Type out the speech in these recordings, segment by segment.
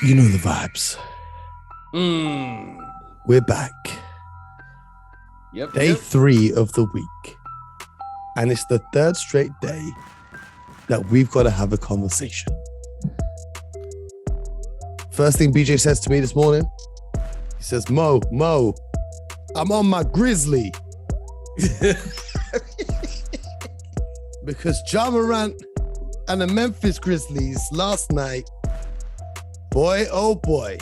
You know the vibes. Mm. We're back. Day 3 of the week. And it's the third straight day that we've got to have a conversation. First thing BJ says to me this morning, he says, Mo, I'm on my Grizzly. Because Ja Morant and the Memphis Grizzlies last night, boy, oh boy,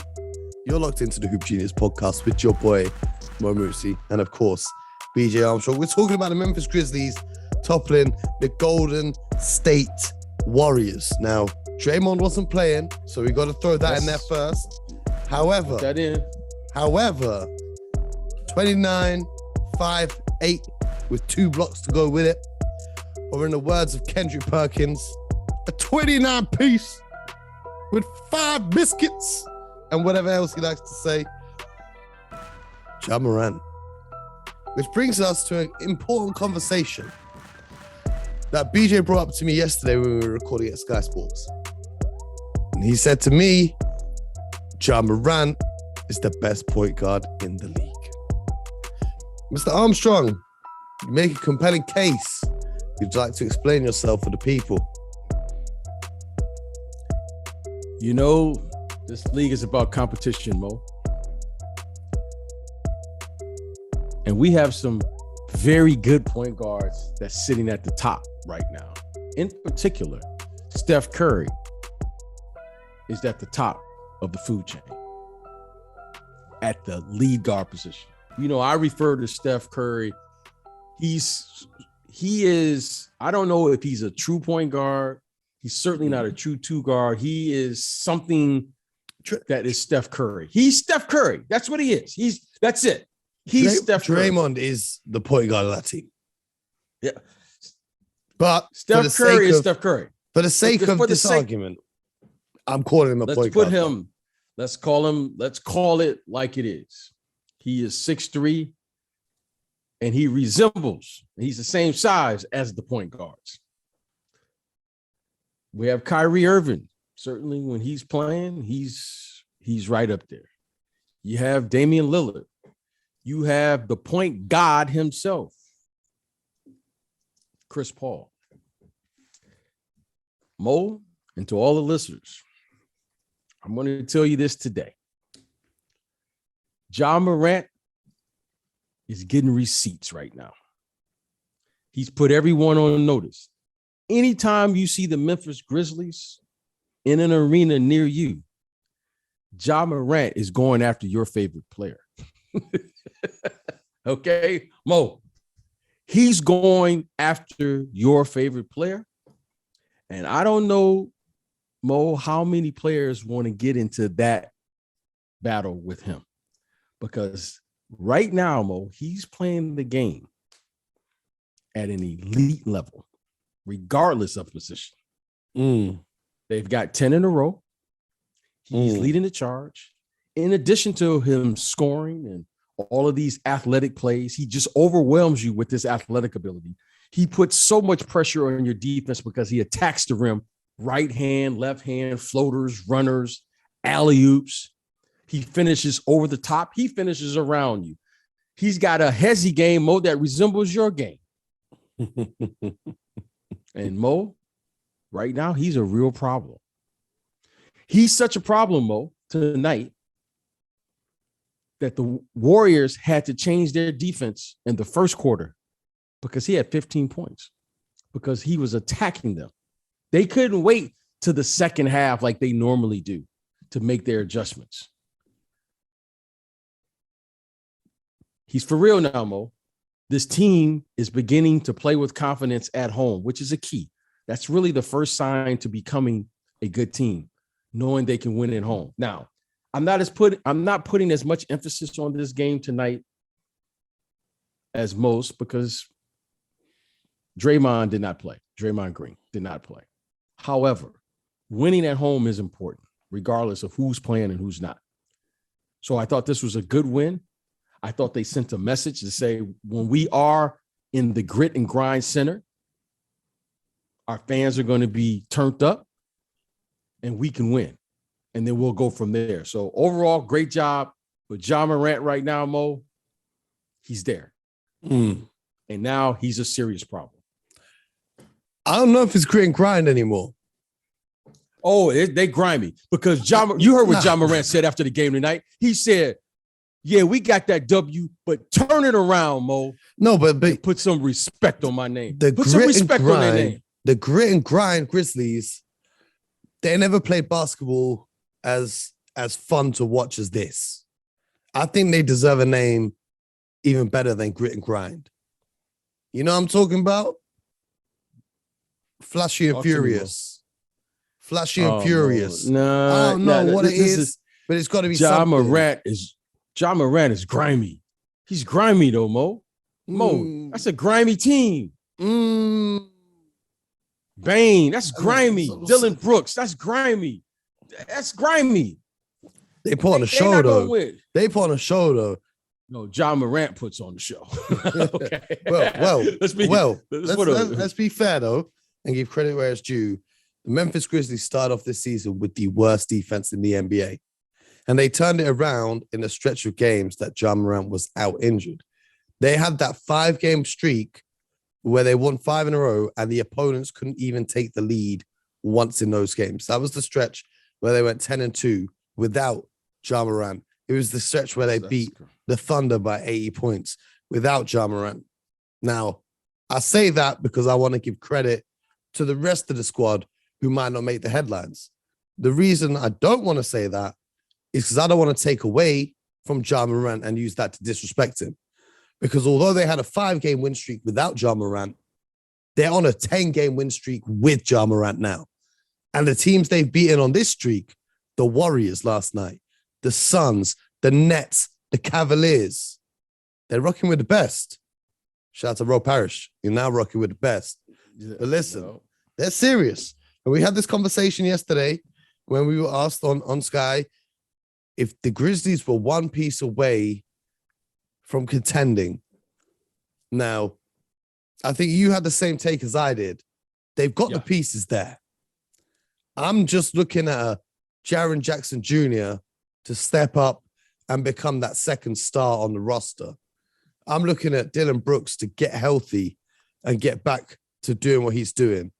you're locked into the Hoop Genius podcast with your boy, Mo Mooncey, and of course, BJ Armstrong. We're talking about the Memphis Grizzlies toppling the Golden State Warriors. Now, Draymond wasn't playing, so we got to throw that in there first. However, 29, 5, 8 with 2 blocks to go with it. Or in the words of Kendrick Perkins, a 29-piece with 5 biscuits and whatever else he likes to say. Ja Morant. Which brings us to an important conversation that BJ brought up to me yesterday when we were recording at Sky Sports. And he said to me, Ja Morant is the best point guard in the league. Mr. Armstrong, you make a compelling case. You'd like to explain yourself for the people. You know, this league is about competition, Mo. And we have some very good point guards that's sitting at the top right now. In particular, Steph Curry is at the top of the food chain at the lead guard position. You know, I refer to Steph Curry. He is, I don't know if he's a true point guard. He's certainly not a true 2 guard. He is something that is Steph Curry. He's Steph Curry. That's what he is. That's it. He's Steph Curry. Draymond is the point guard of that team. Yeah. But Steph Curry is Steph Curry. For the sake of this argument, I'm calling him a point guard. Let's call it like it is. He is 6'3", and he's the same size as the point guards. We have Kyrie Irving. Certainly when he's playing, he's right up there. You have Damian Lillard. You have the point god himself, Chris Paul. Mo, and to all the listeners, I'm going to tell you this today. Ja Morant is getting receipts right now. He's put everyone on notice. Anytime you see the Memphis Grizzlies in an arena near you, Ja Morant is going after your favorite player. Okay, Mo, he's going after your favorite player. And I don't know, Mo, how many players want to get into that battle with him. Because right now, Mo, he's playing the game at an elite level, regardless of position. They've got 10 in a row. He's leading the charge. In addition to him scoring and all of these athletic plays, he just overwhelms you with this athletic ability. He puts so much pressure on your defense because he attacks the rim, right hand, left hand, floaters, runners, alley-oops. He finishes over the top. He finishes around you. He's got a hezzy game, Mo, that resembles your game. And Mo, right now, he's a real problem. He's such a problem, Mo, tonight that the Warriors had to change their defense in the first quarter because he had 15 points because he was attacking them. They couldn't wait to the second half like they normally do to make their adjustments. He's for real now, Mo. This team is beginning to play with confidence at home, which is a key. That's really the first sign to becoming a good team, knowing they can win at home. Now, I'm not putting as much emphasis on this game tonight as most because Draymond did not play. Draymond Green did not play. However, winning at home is important, regardless of who's playing and who's not. So I thought this was a good win. I thought they sent a message to say when we are in the grit and grind center, our fans are going to be turned up and we can win. and then we'll go from there. So overall, great job with Ja Morant right now, Mo. He's there. And now he's a serious problem. I don't know if it's grit and grind anymore. Oh, they grimy because you heard what Ja Morant said after the game tonight. He said, yeah, we got that W, but turn it around, Mo. No, but put some respect on my name. Put some respect on their name. The grit and grind Grizzlies, they never played basketball as fun to watch as this. I think they deserve a name even better than grit and grind. You know what I'm talking about? Flashy and furious. Flashy and furious. No, I don't know what it is, but it's got to be something. Ja Morant is grimy. He's grimy though, Mo. Mo, that's a grimy team. Bane, that's grimy. Dylan Brooks, that's grimy. That's grimy. They put on a show though. They put on a show though. No, Ja Morant puts on the show. Okay. Let's be fair though, and give credit where it's due. The Memphis Grizzlies started off this season with the worst defense in the NBA. And they turned it around in a stretch of games that Ja Morant was out injured. They had that 5-game streak where they won 5 in a row and the opponents couldn't even take the lead once in those games. That was the stretch where they went 10-2 without Ja Morant. It was the stretch where they beat the Thunder by 80 points without Ja Morant. Now, I say that because I want to give credit to the rest of the squad who might not make the headlines. The reason I don't want to say that is because I don't want to take away from Ja Morant and use that to disrespect him. Because although they had a 5-game win streak without Ja Morant, they're on a 10-game win streak with Ja Morant now. And the teams they've beaten on this streak, the Warriors last night, the Suns, the Nets, the Cavaliers, they're rocking with the best. Shout out to Roe Parrish. You're now rocking with the best. But listen, they're serious. And we had this conversation yesterday when we were asked on Sky if the Grizzlies were one piece away from contending. Now, I think you had the same take as I did. They've got the pieces there. I'm just looking at a Jaren Jackson Jr. to step up and become that second star on the roster. I'm looking at Dylan Brooks to get healthy and get back to doing what he's doing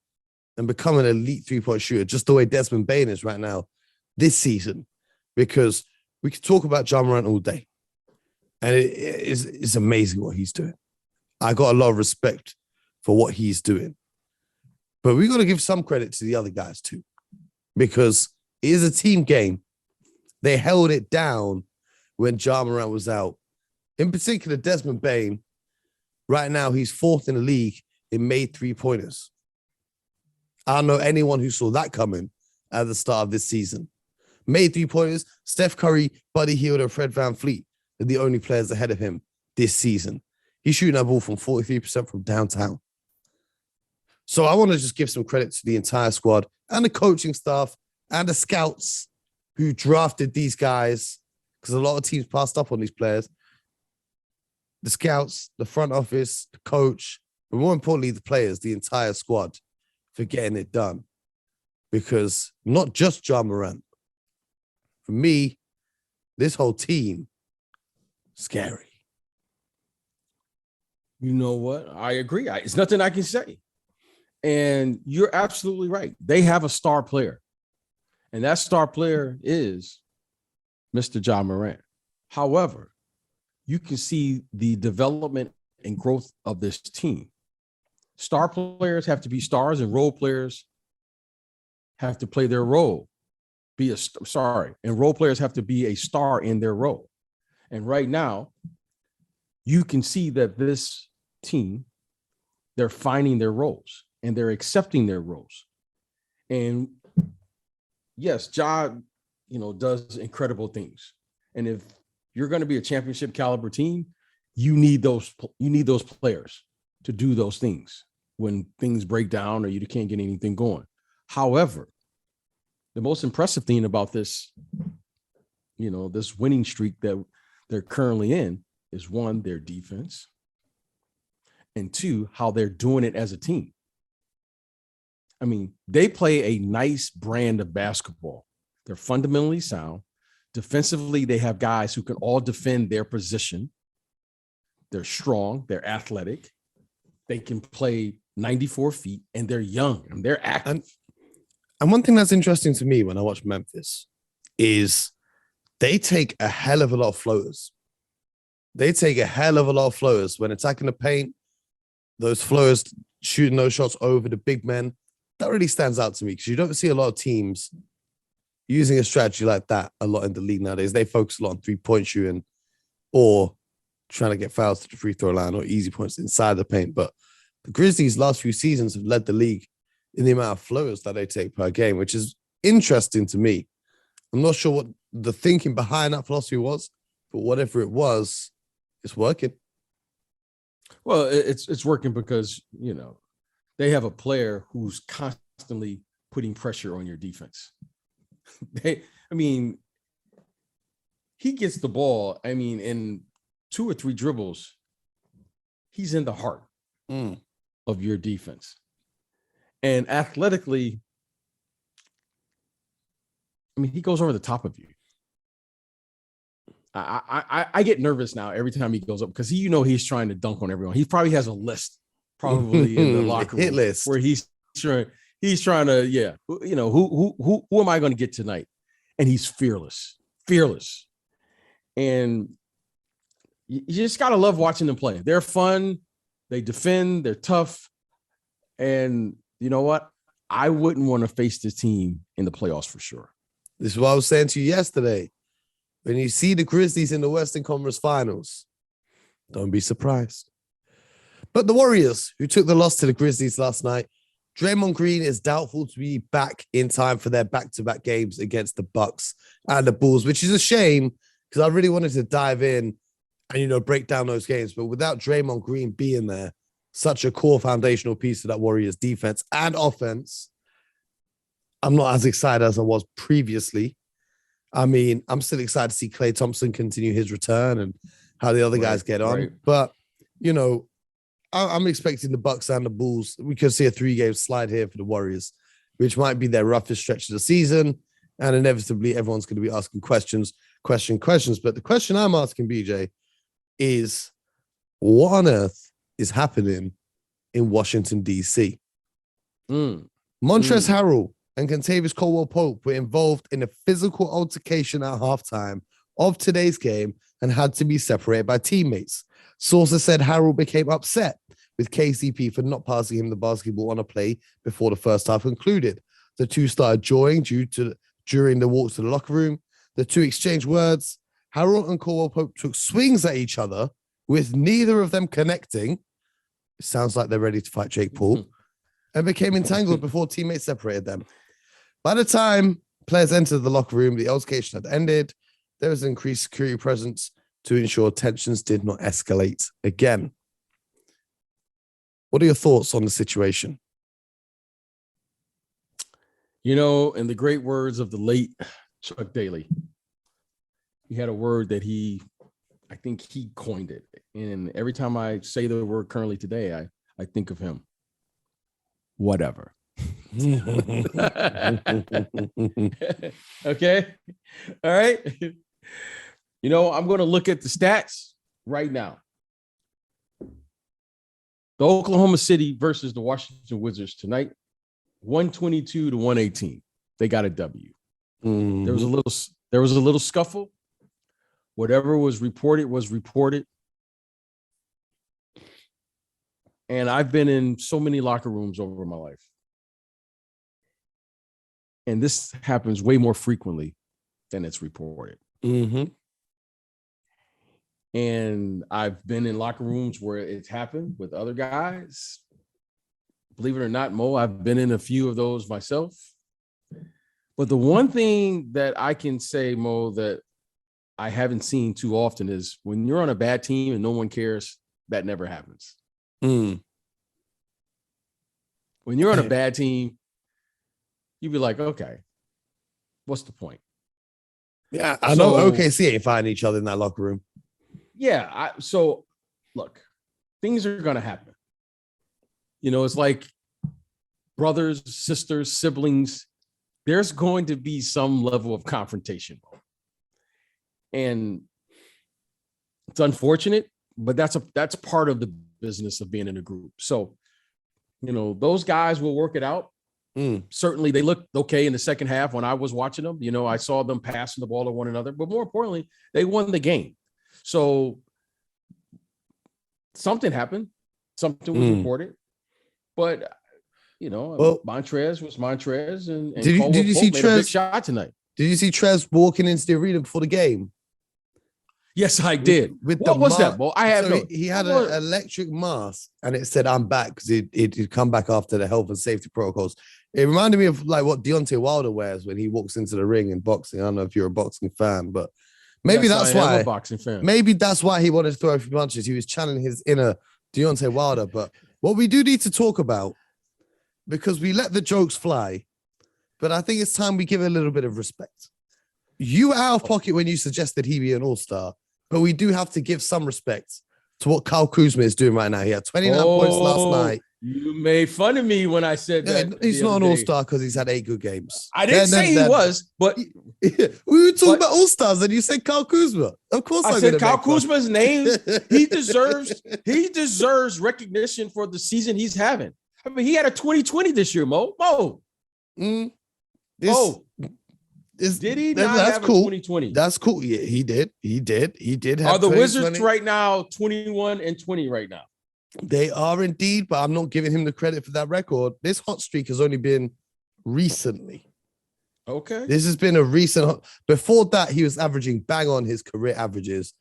and become an elite three-point shooter, just the way Desmond Bane is right now this season. Because we could talk about Ja Morant all day. And it's amazing what he's doing. I got a lot of respect for what he's doing. But we got to give some credit to the other guys too. Because it is a team game. They held it down when Ja Morant was out. In particular, Desmond Bane, right now, he's 4th in the league in made three-pointers. I don't know anyone who saw that coming at the start of this season. Made three-pointers, Steph Curry, Buddy Hield, and Fred VanVleet are the only players ahead of him this season. He's shooting that ball from 43% from downtown. So I want to just give some credit to the entire squad and the coaching staff and the scouts who drafted these guys, because a lot of teams passed up on these players. The scouts, the front office, the coach, but more importantly, the players, the entire squad for getting it done. Because not just Ja Morant. For me, this whole team, scary. You know what? I agree. It's nothing I can say. And you're absolutely right. They have a star player. And that star player is Mr. Ja Morant. However, you can see the development and growth of this team. Star players have to be stars and role players have to play their role. And role players have to be a star in their role. And right now, you can see that this team, they're finding their roles and they're accepting their roles. And yes, Ja, does incredible things. And if you're going to be a championship caliber team, you need those players to do those things when things break down or you can't get anything going. However, the most impressive thing about this, this winning streak that they're currently in is, one, their defense, and two, how they're doing it as a team. I mean, they play a nice brand of basketball. They're fundamentally sound. Defensively, they have guys who can all defend their position. They're strong. They're athletic. They can play 94 feet, and they're young and they're active. And one thing that's interesting to me when I watch Memphis is they take a hell of a lot of floaters. They take a hell of a lot of floaters when attacking the paint. Those floaters shooting those shots over the big men. That really stands out to me because you don't see a lot of teams using a strategy like that a lot in the league nowadays. They focus a lot on three-point shooting or trying to get fouls to the free throw line or easy points inside the paint. But the Grizzlies last few seasons have led the league in the amount of floaters that they take per game, which is interesting to me. I'm not sure what the thinking behind that philosophy was, but whatever it was, it's working. Well, it's working because, you know, they have a player who's constantly putting pressure on your defense. He gets the ball. I mean, in 2 or 3 dribbles, he's in the heart of your defense. And athletically, I mean, he goes over the top of you. I get nervous now every time he goes up because he's trying to dunk on everyone. He probably has a list, probably in the locker room, hit list where he's trying to, who am I going to get tonight? And he's fearless. And you just got to love watching them play. They're fun. They defend. They're tough. And you know what? I wouldn't want to face this team in the playoffs for sure. This is what I was saying to you yesterday. When you see the Grizzlies in the Western Conference Finals, don't be surprised. But the Warriors, who took the loss to the Grizzlies last night, Draymond Green is doubtful to be back in time for their back-to-back games against the Bucks and the Bulls, which is a shame because I really wanted to dive in and, break down those games. But without Draymond Green being there, such a core foundational piece of that Warriors defense and offense, I'm not as excited as I was previously. I mean, I'm still excited to see Klay Thompson continue his return and how the other guys get on. Right. But, I'm expecting the Bucks and the Bulls. We could see a 3-game slide here for the Warriors, which might be their roughest stretch of the season. And inevitably, everyone's going to be asking questions. But the question I'm asking, BJ, is what on earth is happening in Washington, D.C.? Montrezl Harrell and Kentavious Caldwell-Pope were involved in a physical altercation at halftime of today's game and had to be separated by teammates. Sources said Harrell became upset with KCP for not passing him the basketball on a play before the first half concluded. The two started jawing during the walk to the locker room. The two exchanged words. Harrell and Caldwell-Pope took swings at each other with neither of them connecting. It sounds like they're ready to fight Jake Paul. And became entangled before teammates separated them. By the time players entered the locker room, the altercation had ended. There was increased security presence to ensure tensions did not escalate again. What are your thoughts on the situation? In the great words of the late Chuck Daly, he had a word that I think he coined it. And every time I say the word currently today, I think of him. Whatever. Okay. All right. I'm going to look at the stats right now. The Oklahoma City versus the Washington Wizards tonight, 122 to 118. They got a W. Mm-hmm. There was a little scuffle. Whatever was reported was reported. And I've been in so many locker rooms over my life. And this happens way more frequently than it's reported. Mm-hmm. And I've been in locker rooms where it's happened with other guys. Believe it or not, Mo, I've been in a few of those myself. But the one thing that I can say, Mo, that I haven't seen too often is when you're on a bad team and no one cares, that never happens. When you're on a bad team, you'd be like, okay, what's the point? Yeah, I know OKC ain't fighting each other in that locker room. Yeah, so look, things are going to happen. It's like brothers, sisters, siblings. there's going to be some level of confrontation. And it's unfortunate, but that's part of the business of being in a group. So, those guys will work it out. Certainly they looked okay in the second half when I was watching them. I saw them passing the ball to one another, but more importantly, they won the game. So something happened. Something was reported. But, Montrez was Montrez, and did you see made Trez, a big shot tonight. Did you see Trez walking into the arena before the game? Yes, I did. What was that, Bo? I had he had an electric mask, and it said "I'm back" because he'd come back after the health and safety protocols. It reminded me of like what Deontay Wilder wears when he walks into the ring in boxing. I don't know if you're a boxing fan, but maybe that's why. I'm a boxing fan. Maybe that's why he wanted to throw a few punches. He was channeling his inner Deontay Wilder. But what we do need to talk about, because we let the jokes fly, but I think it's time we give a little bit of respect. You were out of pocket when you suggested he be an all-star, but we do have to give some respect to what Kyle Kuzma is doing right now. He had 29 points last night. You made fun of me when I said that. He's not an all-star because he's had 8 good games. I didn't say he was, but we were talking about all-stars and you said Kyle Kuzma. Of course I said Kyle Kuzma's name. He deserves recognition for the season he's having. I mean, he had a 2020 this year, Mo. Did he not have a 2020? That's cool. Yeah, he did. He did have. Are the Wizards right now 21-20 right now? They are indeed, but I'm not giving him the credit for that record. This hot streak has only been recently. Okay. This has been a recent. Before that, he was averaging bang on his career averages.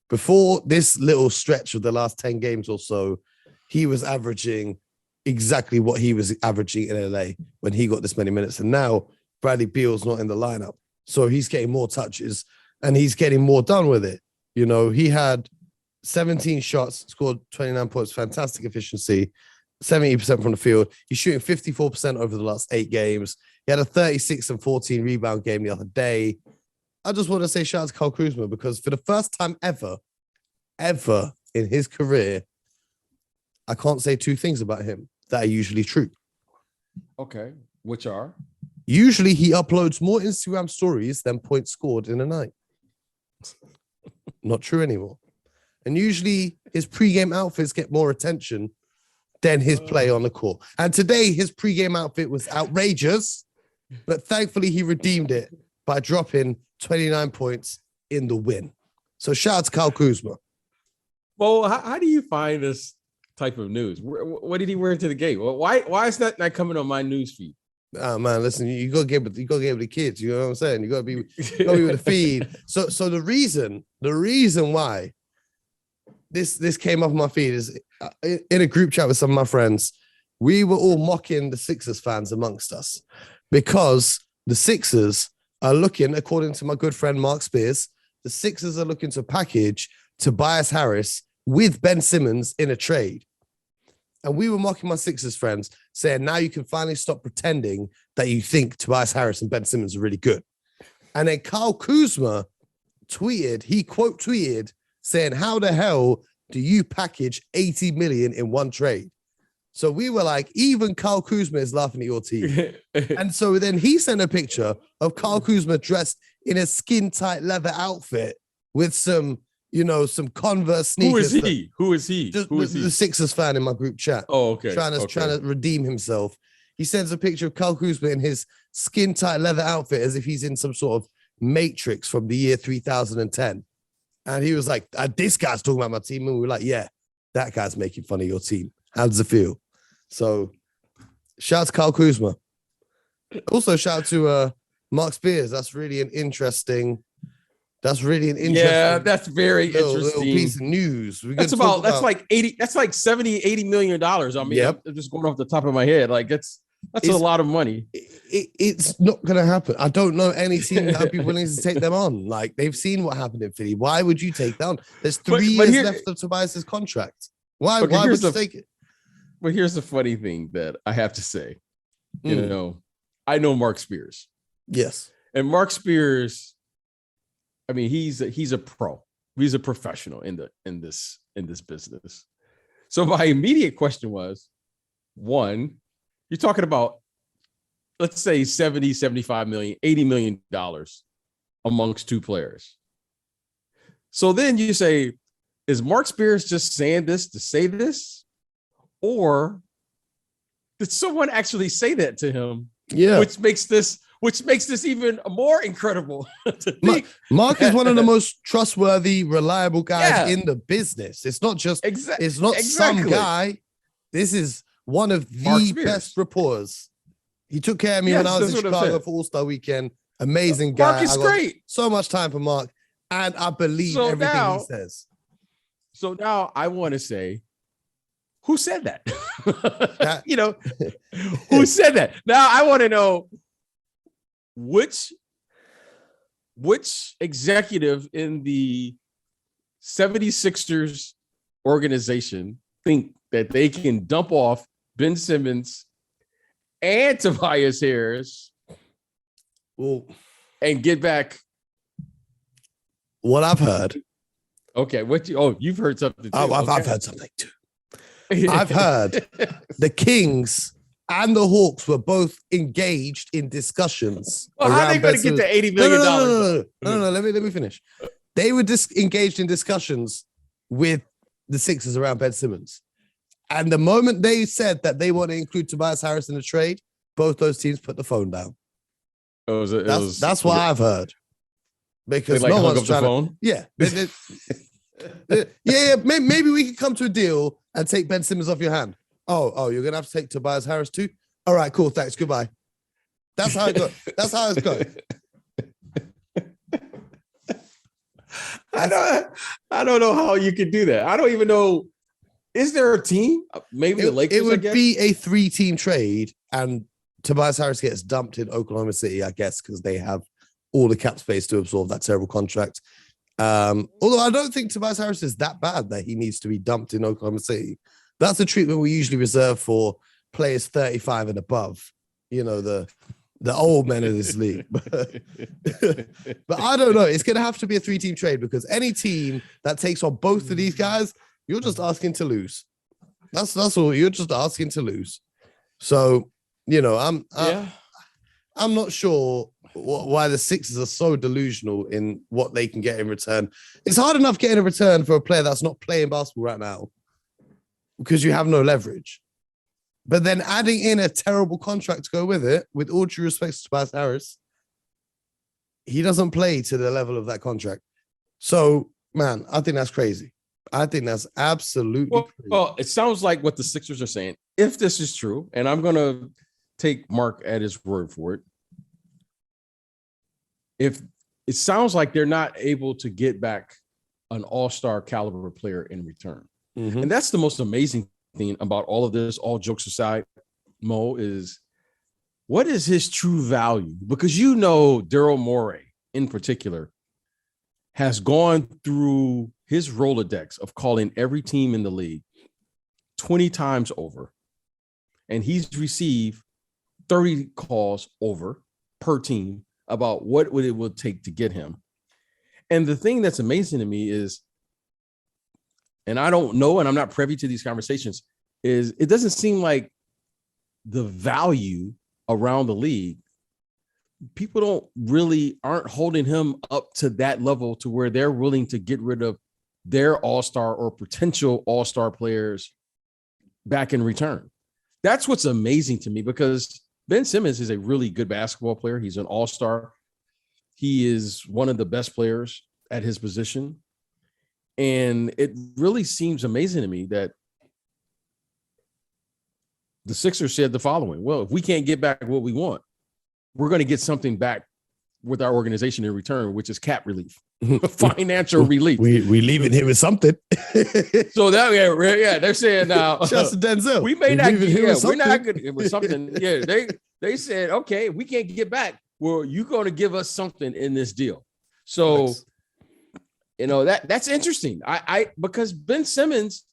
Before this little stretch of the last 10 games or so, he was averaging exactly what he was averaging in LA when he got this many minutes. And now Bradley Beal's not in the lineup. So he's getting more touches and he's getting more done with it. He had 17 shots, scored 29 points, fantastic efficiency, 70% from the field. He's shooting 54% over the last 8 games. He had a 36 and 14 rebound game the other day. I just want to say shout out to Kyle Kuzma because for the first time ever in his career, I can't say 2 things about him that are usually true. Okay, which are? Usually he uploads more Instagram stories than points scored in a night. Not true anymore. And usually his pregame outfits get more attention than his play on the court. And today his pregame outfit was outrageous, but thankfully he redeemed it by dropping 29 points in the win. So shout out to Kyle Kuzma. Well, how do you find this type of news? What did he wear to the game? Well, why is that not coming on my news feed? Oh man, listen, you gotta get with the kids. You know what I'm saying? You gotta be with the feed. So the reason why this came off my feed is in a group chat with some of my friends. We were all mocking the Sixers fans amongst us because the Sixers are looking, according to my good friend Mark Spears, the Sixers are looking to package Tobias Harris with Ben Simmons in a trade. And we were mocking my Sixers friends, saying, now you can finally stop pretending that you think Tobias Harris and Ben Simmons are really good. And then Kyle Kuzma quote tweeted, saying, how the hell do you package 80 million in one trade? So we were like, even Kyle Kuzma is laughing at your team. And so then he sent a picture of Kyle Kuzma dressed in a skin-tight leather outfit with some Converse sneakers. Who is he? The Sixers fan in my group chat. Oh, okay. Trying to redeem himself. He sends a picture of Kyle Kuzma in his skin-tight leather outfit as if he's in some sort of Matrix from the year 3010. And he was like, this guy's talking about my team. And we were like, yeah, that guy's making fun of your team. How does it feel? So shout out to Kyle Kuzma. Also shout out to Mark Spears. That's really an interesting. That's very little piece of news. That's like 80. That's like 70-80 million dollars. I mean, yep. I'm just going off the top of my head. Like that's a lot of money. It's not going to happen. I don't know any team that would be willing to take them on. Like they've seen what happened in Philly. Why would you take that on? There's 3 years left of Tobias's contract. Why would you take it? But here's the funny thing that I have to say. I know Mark Spears. Yes, and Mark Spears. I mean, he's a pro. He's a professional in this business. So my immediate question was, one, you're talking about let's say 70, 75 million, $80 million amongst two players. So then you say, is Mark Spears just saying this to say this? Or did someone actually say that to him? Yeah. Which makes this even more incredible. Mark is one of the most trustworthy, reliable guys in the business. It's not just it's not some guy. This is one of the best reporters. He took care of me when I was in Chicago for All-Star Weekend. Amazing guy. Mark is great. So much time for Mark. And I believe everything he says. So now I want to say, who said that? Who said that? Now I want to know which executive in the 76ers organization think that they can dump off Ben Simmons and Tobias Harris and get back what I've heard. Okay, you've heard something too. I've heard something too. I've heard the Kings and the Hawks were both engaged in discussions. Well, how are they going to get the $80 million? No, let me finish. They were engaged in discussions with the Sixers around Ben Simmons. And the moment they said that they want to include Tobias Harris in the trade, both those teams put the phone down. That's what I've heard. Because no one's trying to. Yeah. Maybe we can come to a deal and take Ben Simmons off your hand. Oh, you're gonna have to take Tobias Harris too? All right, cool. Thanks. Goodbye. That's how it goes. That's how it's going. I don't know how you could do that. I don't even know. Is there a team? Maybe the Lakers. It would be a 3-team trade, and Tobias Harris gets dumped in Oklahoma City, I guess, because they have all the cap space to absorb that terrible contract. Although I don't think Tobias Harris is that bad that he needs to be dumped in Oklahoma City. That's a treatment we usually reserve for players 35 and above. You know, the old men of this league. But I don't know. It's going to have to be a 3-team trade because any team that takes on both of these guys, you're just asking to lose. That's all. You're just asking to lose. So, I'm not sure why the Sixers are so delusional in what they can get in return. It's hard enough getting a return for a player that's not playing basketball right now because you have no leverage. But then adding in a terrible contract to go with it, with all due respect to Tobias Harris, he doesn't play to the level of that contract. So, man, I think that's crazy. I think that's absolutely crazy. Well, it sounds like what the Sixers are saying. If this is true, and I'm going to take Mark at his word for it, if it sounds like they're not able to get back an all-star caliber player in return. Mm-hmm. And that's the most amazing thing about all of this, all jokes aside, Mo, is what is his true value? Because Daryl Morey in particular has gone through his Rolodex of calling every team in the league 20 times over. And he's received 30 calls over per team about what it would take to get him. And the thing that's amazing to me is, and I don't know, and I'm not privy to these conversations, is it doesn't seem like the value around the league, people aren't holding him up to that level to where they're willing to get rid of their all-star or potential all-star players back in return. That's what's amazing to me, because Ben Simmons is a really good basketball player. He's an all-star. He is one of the best players at his position. And it really seems amazing to me that the Sixers said the following: well, if we can't get back what we want, we're going to get something back with our organization in return, which is cap relief, financial relief. We leaving here with something. So that they're saying now, just Denzel. We may not we're not good with something. Yeah, they said, okay, we can't get back. Well, you're going to give us something in this deal. So, nice. That's interesting. I because Ben Simmons,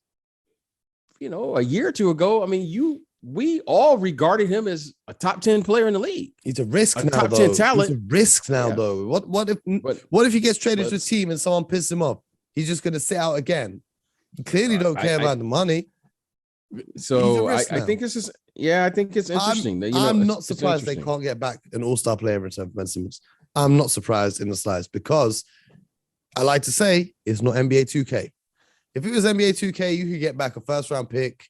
a year or two ago, I mean, we all regarded him as a top 10 player in the league. He's a risk now, top 10 talent. He's a risk now, though. What if he gets traded to a team and someone pisses him off? He's just going to sit out again. He clearly don't care about the money. So I think this is, Yeah, I think it's interesting. I'm not surprised they can't get back an all-star player in return for Ben Simmons. I'm not surprised in the slightest because I like to say it's not NBA 2K. If it was NBA 2K, you could get back a first-round pick,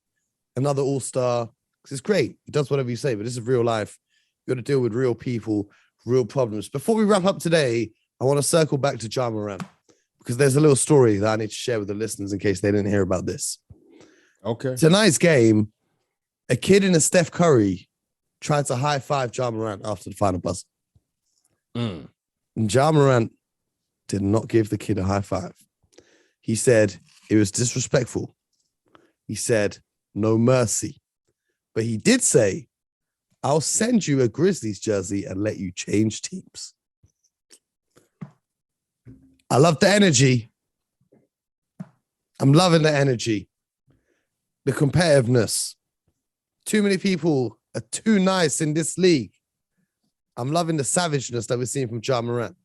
another all-star. It's great. It does whatever you say, but this is real life. You got to deal with real people, real problems. Before we wrap up today, I want to circle back to Ja Morant because there's a little story that I need to share with the listeners in case they didn't hear about this. Okay. Tonight's game, a kid in a Steph Curry tried to high-five Ja Morant after the final buzzer. And Ja Morant did not give the kid a high-five. He said it was disrespectful. He said no mercy. But he did say, I'll send you a Grizzlies jersey and let you change teams. I love the energy. I'm loving the energy. The competitiveness. Too many people are too nice in this league. I'm loving the savageness that we're seeing from Ja Morant.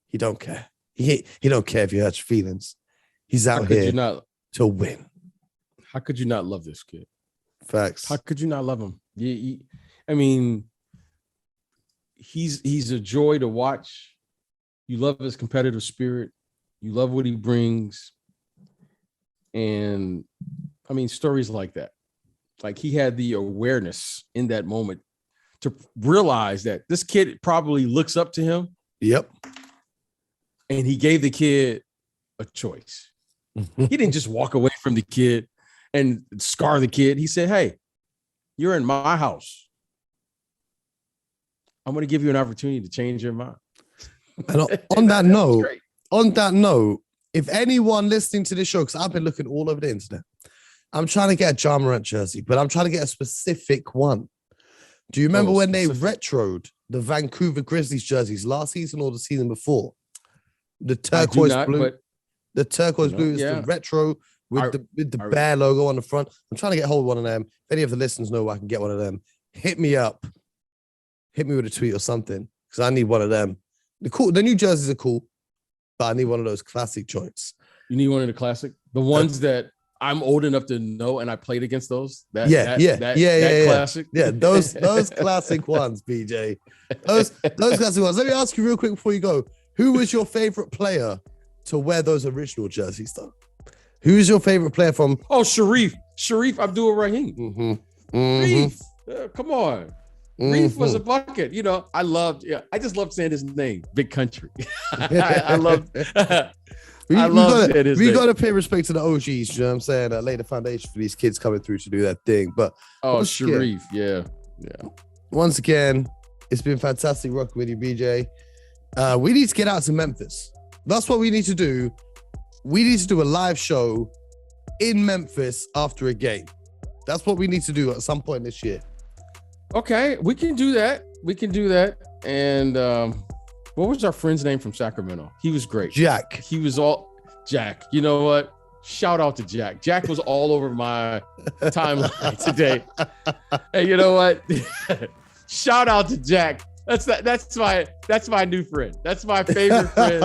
He don't care. He don't care if you hurt your feelings. He's out here to win. How could you not love this kid? Facts. How could you not love him? I mean, he's a joy to watch. You love his competitive spirit. You love what he brings. And I mean, stories like that. Like he had the awareness in that moment to realize that this kid probably looks up to him. Yep. And he gave the kid a choice. He didn't just walk away from the kid and scar the kid. He said, hey, you're in my house. I'm going to give you an opportunity to change your mind. And on that note, if anyone listening to this show, because I've been looking all over the internet, I'm trying to get a Ja Morant jersey, but I'm trying to get a specific one. Do you remember when they retroed the Vancouver Grizzlies jerseys last season or the season before? The turquoise blue. The turquoise blue is the retro with the bear logo on the front. I'm trying to get hold of one of them. If any of the listeners know I can get one of them, hit me up. Hit me with a tweet or something because I need one of them. The new jerseys are cool, but I need one of those classic joints. You need one of the classic? The ones that I'm old enough to know and I played against those? That classic? Yeah, those classic ones, BJ. Those classic ones. Let me ask you real quick before you go. Who was your favorite player to wear those original jerseys, though? Who's your favorite player from? Oh, Sharif Abdul Rahim. Sharif, come on. Reef was a bucket. You know, I just loved saying his name, Big Country. I love saying his name. We got to pay respect to the OGs, you know what I'm saying? Lay the foundation for these kids coming through to do that thing. But Sharif, yeah. Once again, it's been fantastic working with you, BJ. We need to get out to Memphis. That's what we need to do. We need to do a live show in Memphis after a game. That's what we need to do at some point this year. Okay, we can do that. And what was our friend's name from Sacramento? He was great. Jack. He was Jack. You know what? Shout out to Jack. Jack was all over my timeline today. Hey, you know what? Shout out to Jack. That's my new friend. That's my favorite friend.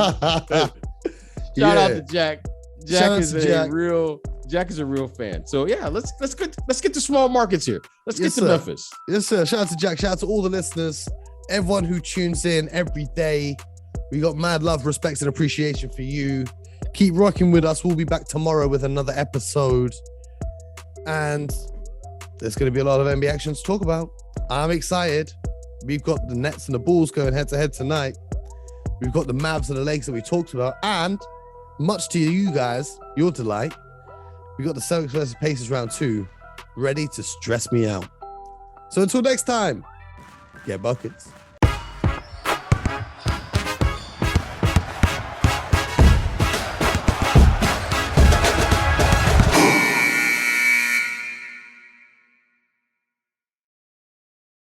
Shout out to Jack. Jack is a real fan. So yeah, let's get to small markets here. Let's get to Memphis. Yes, sir. Shout out to Jack. Shout out to all the listeners, everyone who tunes in every day. We got mad love, respect, and appreciation for you. Keep rocking with us. We'll be back tomorrow with another episode. And there's going to be a lot of NBA action to talk about. I'm excited. We've got the Nets and the Bulls going head-to-head tonight. We've got the Mavs and the Lakers that we talked about. And much to you guys, your delight, we got the Celtics versus Pacers round 2 ready to stress me out. So until next time, get buckets.